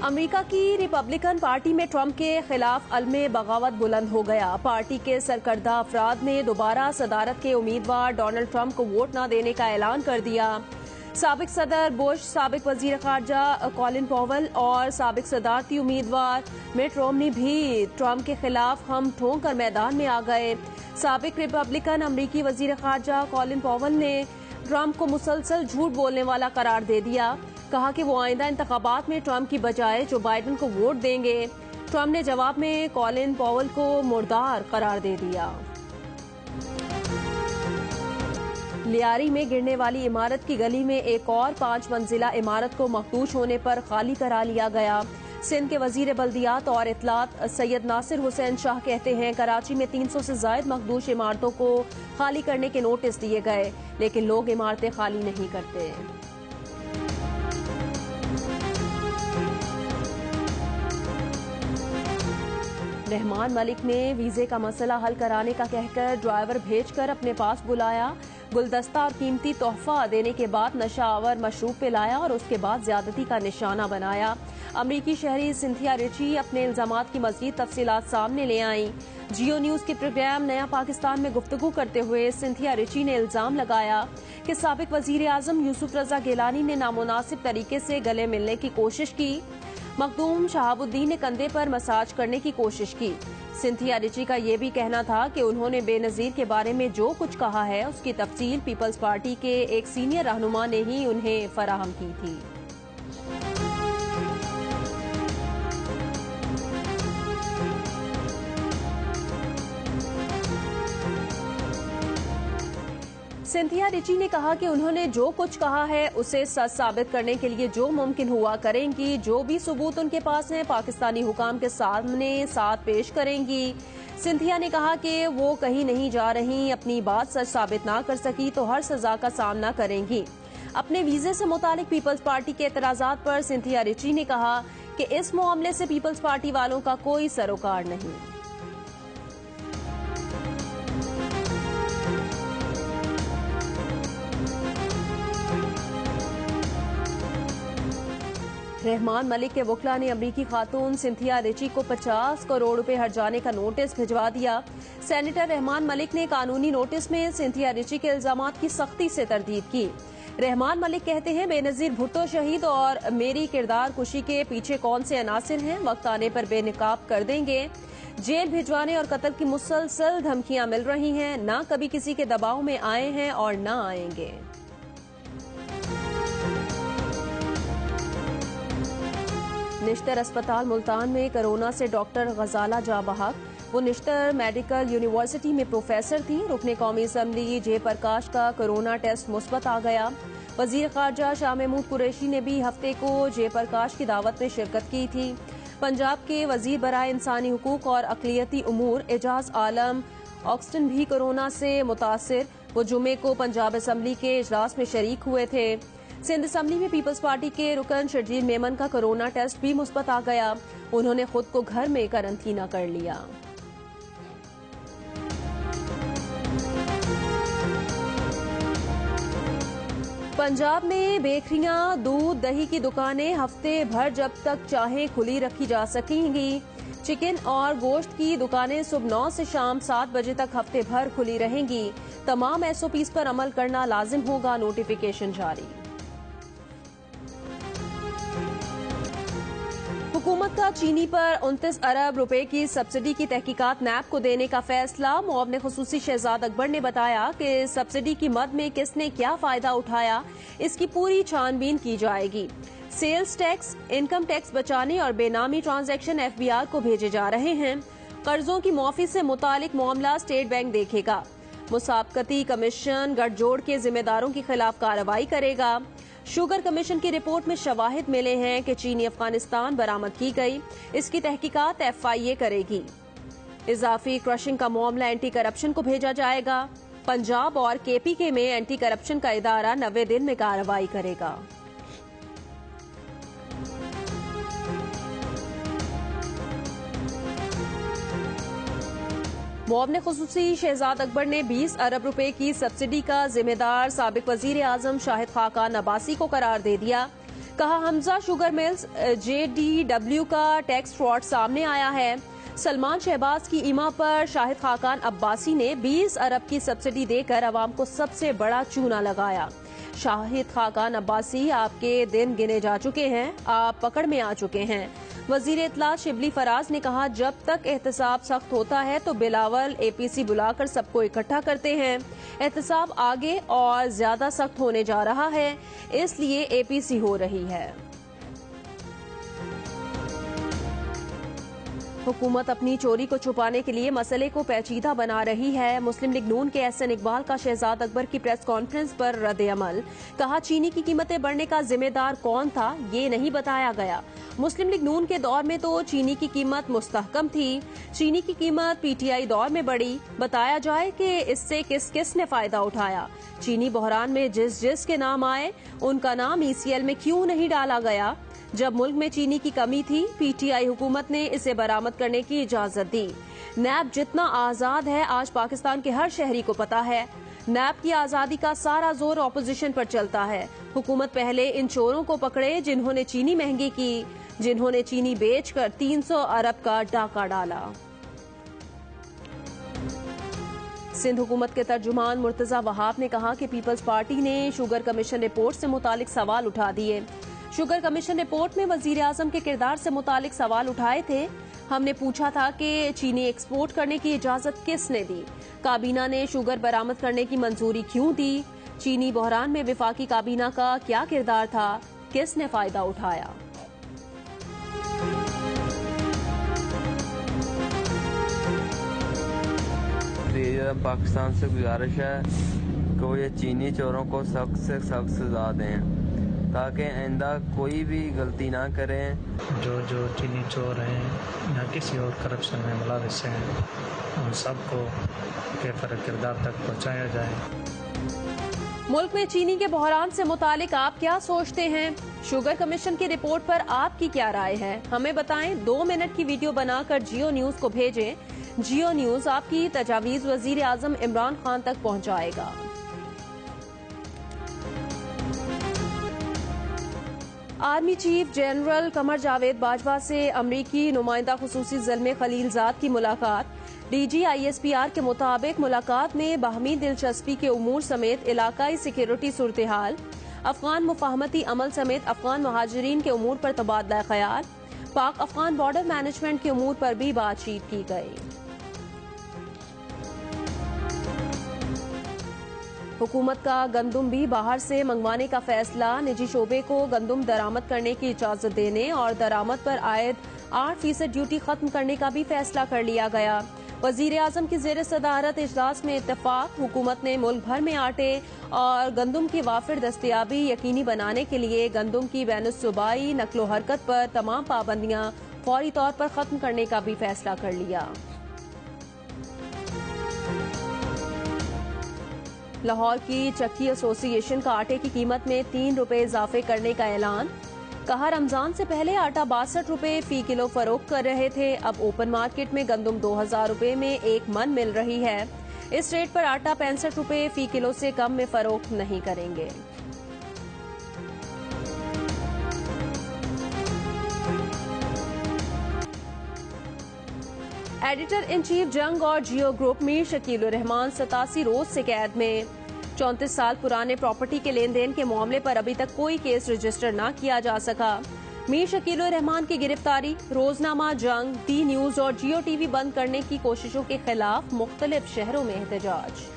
America की Republican party में Trump के खिलाफ अलमे बगावत बुलंद हो गया। पार्टी के सरकर्दा अफराद ने दोबारा सदारत के उम्मीदवार डोनाल्ड ट्रंप को वोट न देने का ऐलान कर दिया। साबिक सदर बुश, साबिक वजीर खारजा कॉलिन पॉवल और साबिक सदारती उम्मीदवार मिट रोमनी भी ट्रंप के खिलाफ हम ठोंक कर मैदान में आ गए। साबिक रिपब्लिकन अमरीकी वजीर खारजा कॉलिन पॉवल ने ट्रंप को मुसलसल झूठ बोलने वाला करार दे दिया। कहा कि वो आइंदा इंतखाबात में ट्रंप की बजाय जो बाइडेन को वोट देंगे। ट्रंप ने जवाब में कॉलिन पॉवल को मुर्दार करार दे दिया। लियारी में गिरने वाली इमारत की गली में एक और 5 मंजिला इमारत को मखदूश होने पर खाली करा लिया गया। सिंध के वजीर बल्दियात और इतलात सैयद नासिर हुसैन शाह कहते हैं कराची में 300 से जायद मखदूश इमारतों को खाली करने के नोटिस दिए गए, लेकिन लोग इमारतें खाली नहीं करते। रहमान मलिक ने वीजे का मसला हल कराने का कहकर ड्राइवर भेजकर अपने पास बुलाया। गुलदस्ता और कीमती तोहफा देने के बाद नशावर मशरूब पिलाया और उसके बाद ज्यादती का निशाना बनाया। अमरीकी शहरी सिंथिया रिची अपने इल्जामात की मजीद तफसीलात सामने ले आईं। जियो न्यूज के प्रोग्राम नया पाकिस्तान में गुफ्तगू करते हुए सिंथिया रिची ने इल्जाम लगाया कि साबिक वजीर आजम यूसुफ रजा गिलानी ने नामुनासिब तरीके से गले मिलने की कोशिश की। मखदूम शहाबुद्दीन ने कंधे पर मसाज करने की कोशिश की। सिंथिया रिची का ये भी कहना था कि उन्होंने बेनजीर के बारे में जो कुछ कहा है उसकी तफसील पीपल्स पार्टी के एक सीनियर रहनुमा ने ही उन्हें फराहम की थी। सिंथिया रिची ने कहा कि उन्होंने जो कुछ कहा है उसे सच साबित करने के लिए जो मुमकिन हुआ करेंगी। जो भी सबूत उनके पास हैं पाकिस्तानी हुकाम के सामने साथ पेश करेंगी। सिंथिया ने कहा कि वो कहीं नहीं जा रही, अपनी बात सच साबित ना कर सकी तो हर सजा का सामना करेंगी। अपने वीजे से मुतालिक पीपल्स पार्टी के एतराजात पर सिंथिया रिची ने कहा कि इस मामले से पीपल्स पार्टी वालों का कोई सरोकार नहीं। रहमान मलिक के वकला ने अमरीकी खातून सिंथिया रिची को 50 करोड़ रुपए हर जाने का नोटिस भिजवा दिया। सेनेटर रहमान मलिक ने कानूनी नोटिस में सिंथिया रिची के इल्जामात की सख्ती से तरदीद की। रहमान मलिक कहते हैं बेनजीर भुट्टो शहीद और मेरी किरदार कुशी के पीछे कौन से अनासिर हैं वक्त आने पर बेनकाब कर देंगे। जेल भिजवाने और कत्ल की मुसलसल धमकियां मिल रही हैं, ना कभी किसी के दबाव में आए हैं और ना आएंगे। निश्तर अस्पताल मुल्तान में कोरोना से डॉक्टर गजाला जा बहक। वो निश्तर मेडिकल यूनिवर्सिटी में प्रोफेसर थी। रुकने कौमी असम्बली जयप्रकाश का कोरोना टेस्ट मुस्बत आ गया। वजीर खारजा शाह महमूद कुरैशी ने भी हफ्ते को जयप्रकाश की दावत में शिरकत की थी। पंजाब के वजीर बराए इंसानी हुकूक और अकलियती उमूर एजाज आलम ऑक्सटन भी कोरोना से मुतासिर। वो जुमे को पंजाब असम्बली के इजलास में शरीक हुए थे। सिंध असम्बली में पीपल्स पार्टी के रुकन शर्जील मेमन का कोरोना टेस्ट भी मुस्बत आ गया। उन्होंने खुद को घर में करंटीना कर लिया। पंजाब में बेकरियां, दूध, दही की दुकानें हफ्ते भर जब तक चाहे खुली रखी जा सकेंगी। चिकन और गोश्त की दुकानें सुबह 9 से शाम 7 बजे तक हफ्ते भर खुली रहेंगी। तमाम एसओपीज पर अमल करना लाजिम होगा, नोटिफिकेशन जारी। हुकूमत का चीनी पर 29 अरब रुपए की सब्सिडी की तहकीकात नैब को देने का फैसला। मुआवने खुसूसी शहजाद अकबर ने बताया कि सब्सिडी की मद में किसने क्या फायदा उठाया इसकी पूरी छानबीन की जाएगी। सेल्स टैक्स, इनकम टैक्स बचाने और बेनामी ट्रांजैक्शन एफबीआर को भेजे जा रहे हैं। कर्जों की मुआफी से मुतालिक मामला स्टेट बैंक देखेगा। मुसाबकती कमीशन गठजोड़ के जिम्मेदारों के खिलाफ कार्रवाई करेगा। शुगर कमीशन की रिपोर्ट में शवाहिद मिले हैं कि चीनी अफगानिस्तान बरामद की गई, इसकी तहकीकात FIA करेगी। इजाफी क्रशिंग का मामला एंटी करप्शन को भेजा जाएगा। पंजाब और KPK में एंटी करप्शन का इदारा 90 दिन में कार्रवाई करेगा। मुआवने खुसूसी शहजाद अकबर ने 20 अरब रुपए की सब्सिडी का जिम्मेदार साबिक वजीर आजम शाहिद खाकान अब्बासी को करार दे दिया। कहा हमजा शुगर मिल्स JDW का टैक्स फ्रॉड सामने आया है। सलमान शहबाज की ईमा पर शाहिद खाकान अब्बासी ने 20 अरब की सब्सिडी देकर अवाम को सबसे बड़ा चूना लगाया। शाहिद खाकान अब्बासी, आपके दिन गिने जा चुके हैं, आप पकड़ में आ चुके हैं। वजीर इत्तला शिबली फराज ने कहा जब तक एहतसाब सख्त होता है तो बिलावल APC बुलाकर सबको इकट्ठा करते हैं। एहतसाब आगे और ज्यादा सख्त होने जा रहा है, इसलिए APC हो रही है। हुकूमत अपनी चोरी को छुपाने के लिए मसले को पेचीदा बना रही है। मुस्लिम लीग नून के SN इकबाल का शहजाद अकबर की प्रेस कॉन्फ्रेंस पर रद्द-ए-अमल। कहा चीनी की कीमतें बढ़ने का जिम्मेदार कौन था, ये नहीं बताया गया। मुस्लिम लीग नून के दौर में तो चीनी की कीमत मुस्तहकम थी, चीनी की कीमत PTI दौर में बढ़ी। बताया जाए कि इससे किस किस ने फायदा उठाया। चीनी बहरान में जिस जिस के नाम आए उनका नाम ECL में क्यों नहीं डाला गया। जब मुल्क में चीनी की कमी थी, PTI हुकूमत ने इसे बरामद करने की इजाजत दी। नैब जितना आजाद है आज पाकिस्तान के हर शहरी को पता है। नैब की आजादी का सारा जोर ऑपोजिशन पर चलता है। हुकूमत पहले इन चोरों को पकड़े जिन्होंने चीनी महंगी की, जिन्होंने चीनी बेचकर 300 अरब का डाका डाला। सिंध हुकूमत के तर्जुमान मुर्तजा वहाब ने कहा कि पीपल्स पार्टी ने शुगर कमीशन रिपोर्ट से मुतालिक सवाल उठा दिए। शुगर कमीशन रिपोर्ट में वजीर आजम के किरदार से मुतालिक सवाल उठाए थे। हमने पूछा था कि चीनी एक्सपोर्ट करने की इजाजत किसने दी, काबीना ने शुगर बरामद करने की मंजूरी क्यों दी, चीनी बहरान में विफाकी काबीना का क्या किरदार था, किसने फायदा उठाया। पाकिस्तान से गुजारिश है कि वो ये चीनी चोरों को सख्त से सख्त सजा दें ताकि आइंदा कोई भी गलती ना करें। जो चीनी चोर हैं या किसी और करप्शन में मुलविस हैं उन सबको बेफर्क किरदार तक पहुँचाया जाए। मुल्क में चीनी के बहरान से मुतालिक आप क्या सोचते हैं? शुगर कमीशन की रिपोर्ट पर आपकी क्या राय है? हमें बताएं। 2 मिनट की वीडियो बनाकर जियो न्यूज को भेजें। जियो न्यूज आपकी तजावीज वजीर आजम इमरान खान तक पहुंचाएगा। Army chief general Qamar Javed Bajwa से अमरीकी नुमाइंदा खुसूसी ज़ल्मे खलीलजाद की मुलाकात। DG ISPR के मुताबिक मुलाकात में बाहमी दिलचस्पी के उमूर समेत इलाकाई सिक्योरिटी सूरत हाल, अफगान मुफाहमती अमल समेत अफगान महाजरीन के उमूर पर तबादला ख्याल, पाक अफगान बॉर्डर मैनेजमेंट के उमूर पर भी बातचीत की गई। हुकूमत का गंदुम भी बाहर से मंगवाने का फैसला। निजी शोबे को गंदुम दरामद करने की इजाजत देने और दरामद पर आयद 8% ड्यूटी खत्म करने का भी फैसला कर लिया गया। वजीर आजम की जेर सदारत इजलास में इत्तेफाक। हुकूमत ने मुल्क भर में आटे और गंदुम की वाफिर दस्तयाबी यकीनी बनाने के लिए गंदुम की बैनुस्सूबाई नकलो हरकत पर तमाम पाबंदियां फौरी तौर पर खत्म करने का भी फैसला कर लिया। लाहौर की चक्की एसोसिएशन का आटे की कीमत में 3 रुपए इजाफे करने का ऐलान। कहा रमजान से पहले आटा 62 रुपए फी किलो फरोख्त कर रहे थे, अब ओपन मार्केट में गंदुम 2000 रुपए में 1 मन मिल रही है। इस रेट पर आटा 65 रुपए फी किलो से कम में फरोख्त नहीं करेंगे। एडिटर इन चीफ जंग और जियो ग्रुप मीर शकील उर रहमान 87 रोज से कैद में। 34 साल पुराने प्रॉपर्टी के लेन देन के मामले पर अभी तक कोई केस रजिस्टर न किया जा सका। मीर शकील उर रहमान की गिरफ्तारी, रोजनामा जंग, डी न्यूज और जियो टीवी बंद करने की कोशिशों के खिलाफ मुख्तलिफ शहरों में एहतजाज।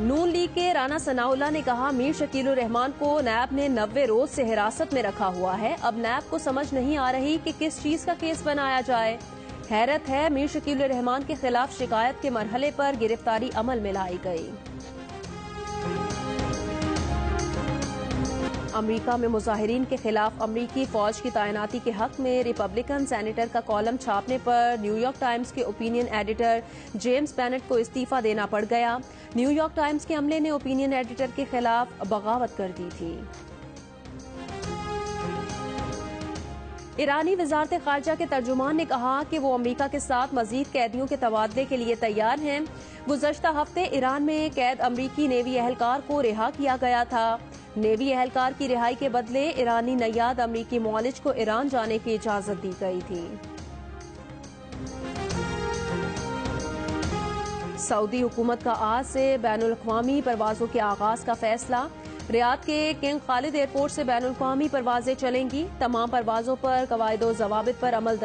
नून लीग के राना सनाउल्लाह ने कहा मीर शकील उर रहमान को नैब ने 90 रोज से हिरासत में रखा हुआ है। अब नैब को समझ नहीं आ रही कि किस चीज का केस बनाया जाए। हैरत है, मीर शकील उर रहमान के खिलाफ शिकायत के मरहले पर गिरफ्तारी अमल में लाई गई। अमेरिका में मुजाहिरीन के खिलाफ अमरीकी फौज की तैनाती के हक में रिपब्लिकन सेनेटर का कॉलम छापने पर न्यूयॉर्क टाइम्स के ओपिनियन एडिटर जेम्स बेनेट को इस्तीफा देना पड़ गया। न्यूयॉर्क टाइम्स के अमले ने ओपिनियन एडिटर के खिलाफ बगावत कर दी थी। ईरानी वजारत खारजा के तर्जुमान ने कहा कि वो अमेरिका के साथ मजीद कैदियों के तबादले के लिए तैयार हैं। गुज़श्ता हफ्ते ईरान में कैद अमरीकी नेवी एहलकार को रिहा किया गया था। नेवी एहलकार की रिहाई के बदले ईरानी नैयाद अमरीकी मुआलिज को ईरान जाने की इजाजत दी गई थी। सऊदी हुकूमत का आज से बैनुल अक़वामी परवाजों के आगाज का फैसला। रियाद के किंग खालिद एयरपोर्ट से बैनुल अक़वामी परवाजें चलेंगी। तमाम परवाजों पर कवायदो ज़वाबित पर अमल